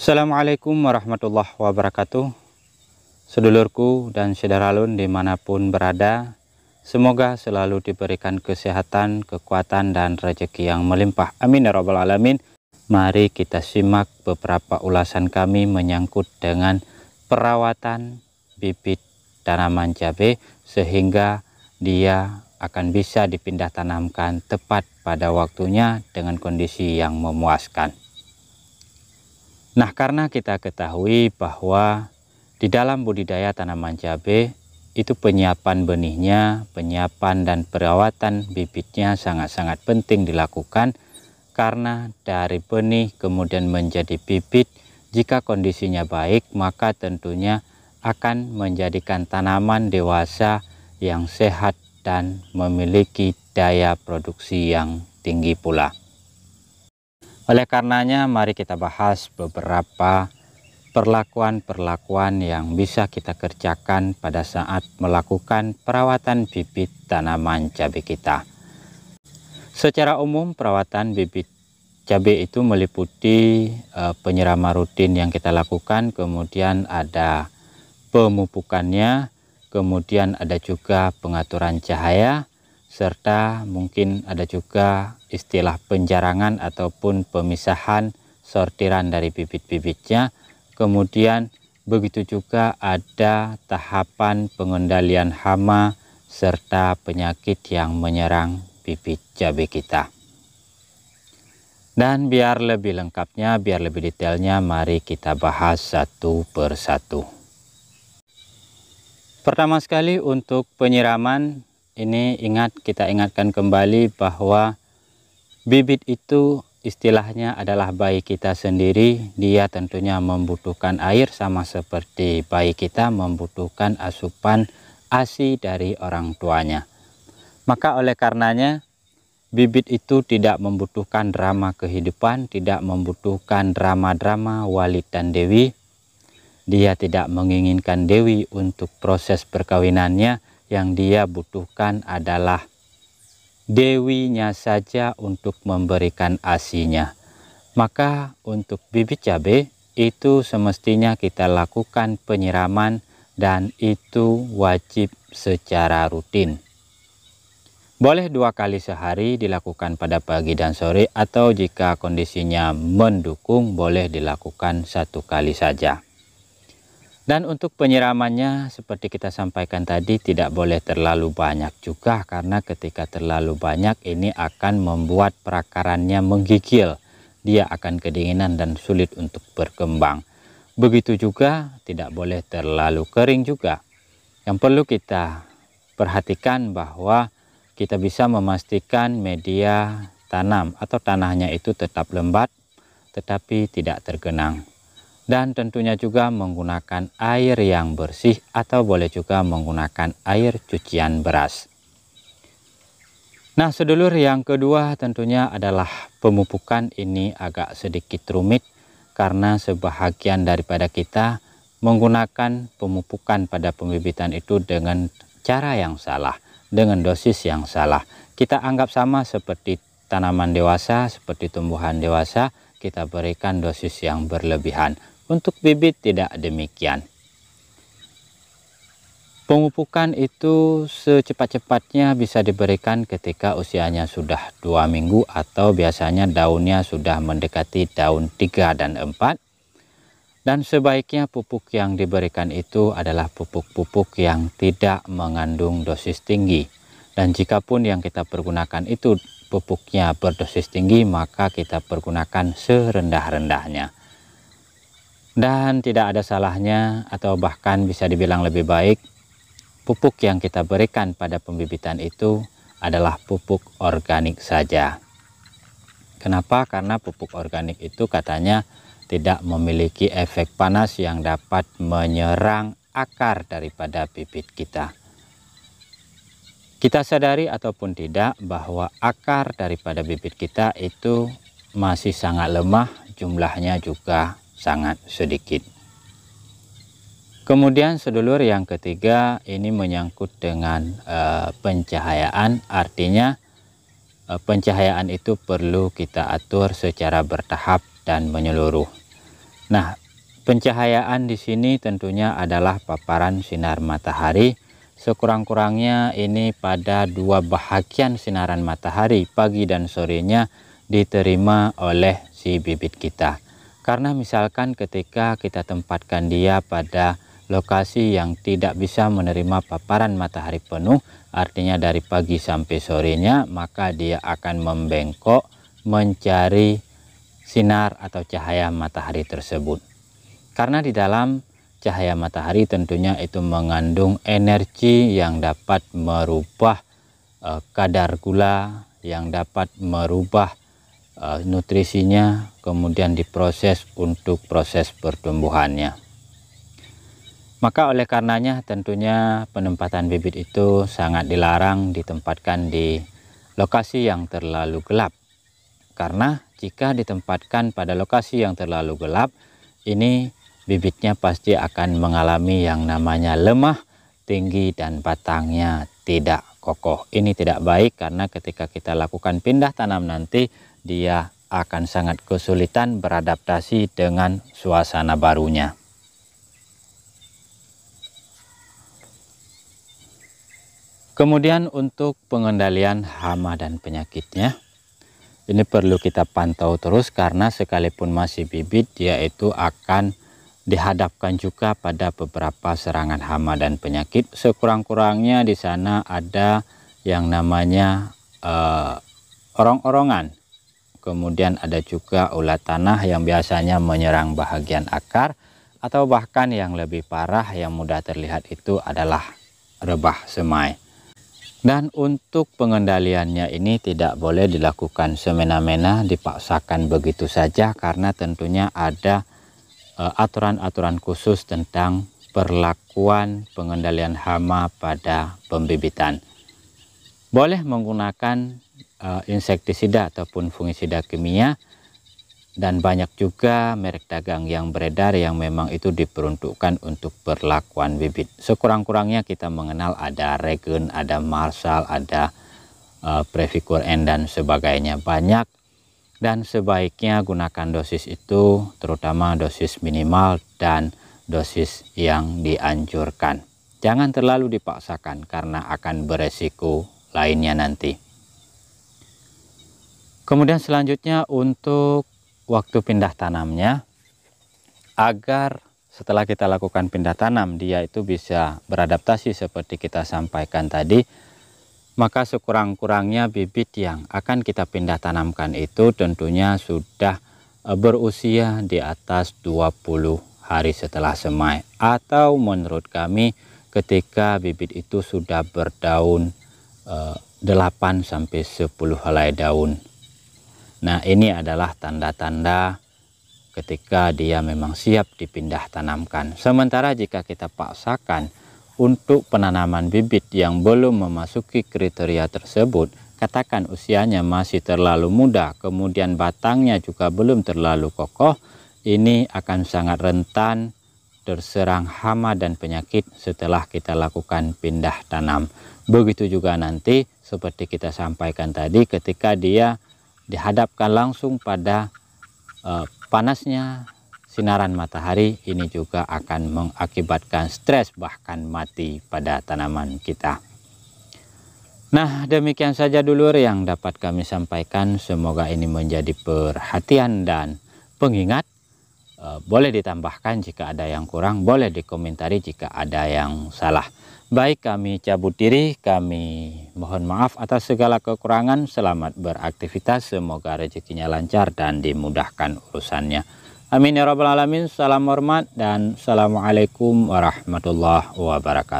Assalamualaikum warahmatullahi wabarakatuh. Sedulurku dan saudaraulun dimanapun berada, semoga selalu diberikan kesehatan, kekuatan, dan rezeki yang melimpah. Amin ya rabbal alamin. Mari kita simak beberapa ulasan kami menyangkut dengan perawatan bibit tanaman cabai sehingga dia akan bisa dipindah tanamkan tepat pada waktunya dengan kondisi yang memuaskan. Nah, karena kita ketahui bahwa di dalam budidaya tanaman cabai itu penyiapan benihnya, penyiapan dan perawatan bibitnya sangat-sangat penting dilakukan, karena dari benih kemudian menjadi bibit, jika kondisinya baik maka tentunya akan menjadikan tanaman dewasa yang sehat dan memiliki daya produksi yang tinggi pula. Oleh karenanya mari kita bahas beberapa perlakuan-perlakuan yang bisa kita kerjakan pada saat melakukan perawatan bibit tanaman cabai kita. Secara umum perawatan bibit cabai itu meliputi penyiraman rutin yang kita lakukan, kemudian ada pemupukannya, kemudian ada juga pengaturan cahaya, serta mungkin ada juga istilah penjarangan ataupun pemisahan sortiran dari bibit-bibitnya. Kemudian begitu juga ada tahapan pengendalian hama serta penyakit yang menyerang bibit cabai kita. Dan biar lebih lengkapnya, biar lebih detailnya, mari kita bahas satu persatu. Pertama sekali untuk penyiraman, ini kita ingatkan kembali bahwa bibit itu istilahnya adalah bayi kita sendiri. Dia tentunya membutuhkan air sama seperti bayi kita membutuhkan asupan ASI dari orang tuanya. Maka oleh karenanya bibit itu tidak membutuhkan drama kehidupan, tidak membutuhkan drama-drama Walid dan Dewi. Dia tidak menginginkan Dewi untuk proses perkawinannya. Yang dia butuhkan adalah Dewinya saja untuk memberikan ASINya. Maka untuk bibit cabai itu semestinya kita lakukan penyiraman, dan itu wajib secara rutin. Boleh 2 kali sehari dilakukan pada pagi dan sore, atau jika kondisinya mendukung boleh dilakukan 1 kali saja. Dan untuk penyiramannya seperti kita sampaikan tadi tidak boleh terlalu banyak juga, karena ketika terlalu banyak ini akan membuat perakarannya menggigil. Dia akan kedinginan dan sulit untuk berkembang. Begitu juga tidak boleh terlalu kering juga. Yang perlu kita perhatikan bahwa kita bisa memastikan media tanam atau tanahnya itu tetap lembab tetapi tidak tergenang. Dan tentunya juga menggunakan air yang bersih, atau boleh juga menggunakan air cucian beras. Nah sedulur, yang kedua tentunya adalah pemupukan. Ini agak sedikit rumit karena sebahagian daripada kita menggunakan pemupukan pada pembibitan itu dengan cara yang salah, dengan dosis yang salah. Kita anggap sama seperti tanaman dewasa, seperti tumbuhan dewasa, kita berikan dosis yang berlebihan. Untuk bibit tidak demikian. Pemupukan itu secepat-cepatnya bisa diberikan ketika usianya sudah 2 minggu atau biasanya daunnya sudah mendekati daun 3 dan 4. Dan sebaiknya pupuk yang diberikan itu adalah pupuk-pupuk yang tidak mengandung dosis tinggi. Dan jikapun yang kita pergunakan itu pupuknya berdosis tinggi, maka kita pergunakan serendah-rendahnya. Dan tidak ada salahnya, atau bahkan bisa dibilang lebih baik, pupuk yang kita berikan pada pembibitan itu adalah pupuk organik saja. Kenapa? Karena pupuk organik itu katanya tidak memiliki efek panas yang dapat menyerang akar daripada bibit kita. Kita sadari ataupun tidak bahwa akar daripada bibit kita itu masih sangat lemah, jumlahnya juga sangat sedikit. Kemudian sedulur, yang ketiga ini menyangkut dengan pencahayaan. Artinya pencahayaan itu perlu kita atur secara bertahap dan menyeluruh. Nah, pencahayaan di sini tentunya adalah paparan sinar matahari. Sekurang-kurangnya ini pada dua bahagian sinaran matahari, pagi dan sorenya, diterima oleh si bibit kita. Karena misalkan ketika kita tempatkan dia pada lokasi yang tidak bisa menerima paparan matahari penuh, artinya dari pagi sampai sorenya, maka dia akan membengkok mencari sinar atau cahaya matahari tersebut. Karena di dalam cahaya matahari tentunya itu mengandung energi yang dapat merubah kadar gula, yang dapat merubah nutrisinya, kemudian diproses untuk proses pertumbuhannya. Maka oleh karenanya tentunya penempatan bibit itu sangat dilarang ditempatkan di lokasi yang terlalu gelap. Karena jika ditempatkan pada lokasi yang terlalu gelap, ini bibitnya pasti akan mengalami yang namanya lemah, tinggi, dan batangnya tidak kokoh. Ini tidak baik karena ketika kita lakukan pindah tanam nanti, dia akan sangat kesulitan beradaptasi dengan suasana barunya. Kemudian untuk pengendalian hama dan penyakitnya, ini perlu kita pantau terus karena sekalipun masih bibit, dia itu akan dihadapkan juga pada beberapa serangan hama dan penyakit. Sekurang-kurangnya di sana ada yang namanya orong-orongan. Kemudian ada juga ulat tanah yang biasanya menyerang bahagian akar, atau bahkan yang lebih parah yang mudah terlihat itu adalah rebah semai. Dan untuk pengendaliannya ini tidak boleh dilakukan semena-mena, dipaksakan begitu saja karena tentunya ada aturan-aturan khusus tentang perlakuan pengendalian hama pada pembibitan. Boleh menggunakan insektisida ataupun fungisida kimia, dan banyak juga merek dagang yang beredar yang memang itu diperuntukkan untuk perlakuan bibit. Sekurang-kurangnya kita mengenal ada Regen, ada Marshall, ada Previcur N dan sebagainya, banyak. Dan sebaiknya gunakan dosis itu terutama dosis minimal dan dosis yang dianjurkan. Jangan terlalu dipaksakan karena akan beresiko lainnya nanti. Kemudian selanjutnya untuk waktu pindah tanamnya, agar setelah kita lakukan pindah tanam dia itu bisa beradaptasi seperti kita sampaikan tadi, maka sekurang-kurangnya bibit yang akan kita pindah tanamkan itu tentunya sudah berusia di atas 20 hari setelah semai, atau menurut kami ketika bibit itu sudah berdaun 8-10 helai daun. Nah, ini adalah tanda-tanda ketika dia memang siap dipindah tanamkan. Sementara jika kita paksakan untuk penanaman bibit yang belum memasuki kriteria tersebut, katakan usianya masih terlalu muda, kemudian batangnya juga belum terlalu kokoh, ini akan sangat rentan terserang hama dan penyakit setelah kita lakukan pindah tanam. Begitu juga nanti seperti kita sampaikan tadi, ketika dia dihadapkan langsung pada panasnya sinaran matahari, ini juga akan mengakibatkan stres bahkan mati pada tanaman kita. Nah, demikian saja dulur yang dapat kami sampaikan. Semoga ini menjadi perhatian dan pengingat. Boleh ditambahkan jika ada yang kurang, boleh dikomentari jika ada yang salah. Baik, kami cabut diri, kami mohon maaf atas segala kekurangan. Selamat beraktivitas, semoga rezekinya lancar dan dimudahkan urusannya. Amin ya rabbal alamin. Salam hormat dan assalamualaikum warahmatullahi wabarakatuh.